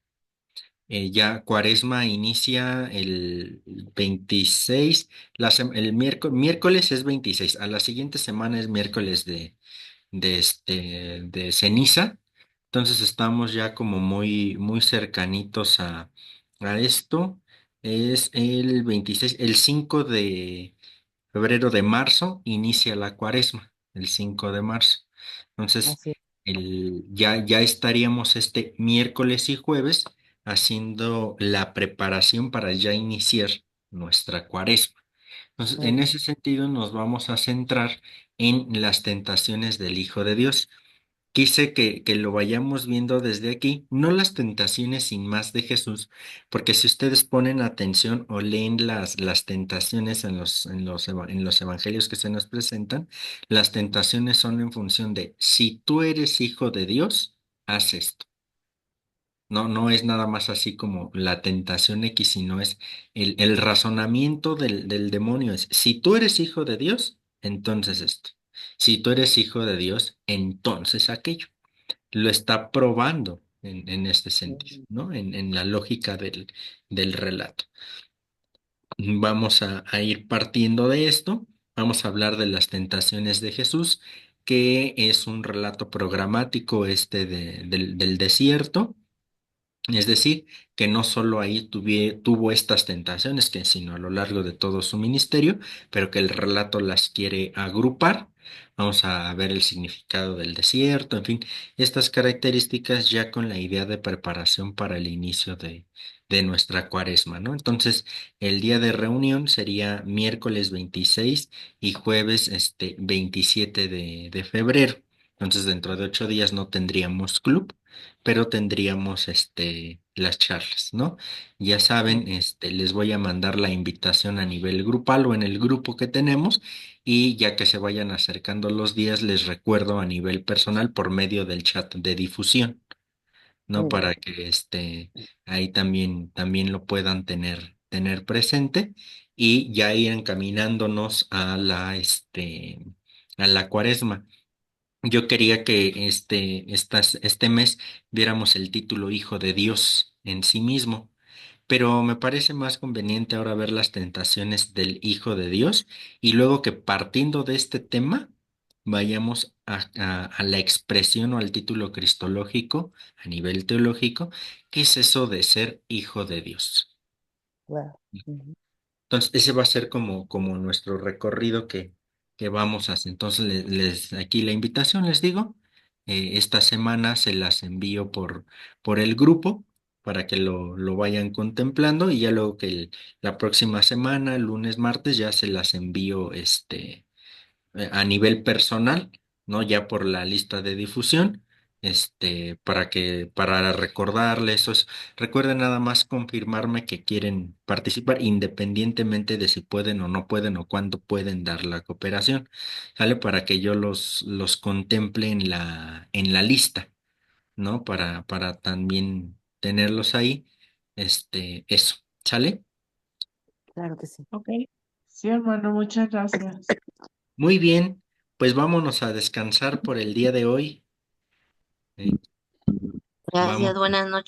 Ya Cuaresma inicia el 26, el miércoles es 26, a la siguiente semana es miércoles de ceniza, entonces estamos ya como muy cercanitos a esto. Es el 26, el 5 de febrero de marzo inicia la cuaresma, el 5 de marzo. Entonces, Así es. ya estaríamos este miércoles y jueves haciendo la preparación para ya iniciar nuestra cuaresma. Entonces, en ese sentido nos vamos a centrar en las tentaciones del Hijo de Dios. quise que lo vayamos viendo desde aquí, no las tentaciones sin más de Jesús, porque si ustedes ponen atención o leen las tentaciones en los evangelios que se nos presentan, las tentaciones son en función de si tú eres hijo de Dios, haz esto. No, no es nada más así como la tentación X, sino es el razonamiento del demonio es, si tú eres hijo de Dios, entonces esto. Si tú eres hijo de Dios, entonces aquello. Lo está probando en este sentido, ¿no? En la lógica del relato. Vamos a ir partiendo de esto. Vamos a hablar de las tentaciones de Jesús, que es un relato programático este del desierto. Es decir, que no solo ahí tuvo estas tentaciones, que sino a lo largo de todo su ministerio, pero que el relato las quiere agrupar. Vamos a ver el significado del desierto, en fin, estas características ya con la idea de preparación para el inicio de nuestra cuaresma, ¿no? Entonces, el día de reunión sería miércoles 26 y jueves 27 de febrero. Entonces, dentro de 8 días no tendríamos club, pero tendríamos las charlas, ¿no? Ya saben, les voy a mandar la invitación a nivel grupal o en el grupo que tenemos y ya que se vayan acercando los días, les recuerdo a nivel personal por medio del chat de difusión, ¿no? Muy bien. Para que ahí también lo puedan tener presente y ya ir encaminándonos a la cuaresma. Yo quería que este mes viéramos el título Hijo de Dios en sí mismo, pero me parece más conveniente ahora ver las tentaciones del Hijo de Dios y luego que partiendo de este tema vayamos a la expresión o al título cristológico a nivel teológico, ¿qué es eso de ser Hijo de Dios? Claro. Ujú. Entonces, ese va a ser como nuestro recorrido que vamos a hacer. Entonces, aquí la invitación, les digo, esta semana se las envío por el grupo para que lo vayan contemplando y ya luego que la próxima semana, lunes, martes, ya se las envío a nivel personal, ¿no? Ya por la lista de difusión, para recordarles, recuerden nada más confirmarme que quieren participar independientemente de si pueden o no pueden o cuándo pueden dar la cooperación, ¿sale? Para que yo los contemple en la lista, ¿no? Para también tenerlos ahí, eso, ¿sale? Claro que sí. Ok. Sí, hermano, muchas gracias. Muy bien, pues vámonos a descansar por el día de hoy. eh, Vamos. Gracias, buenas noches.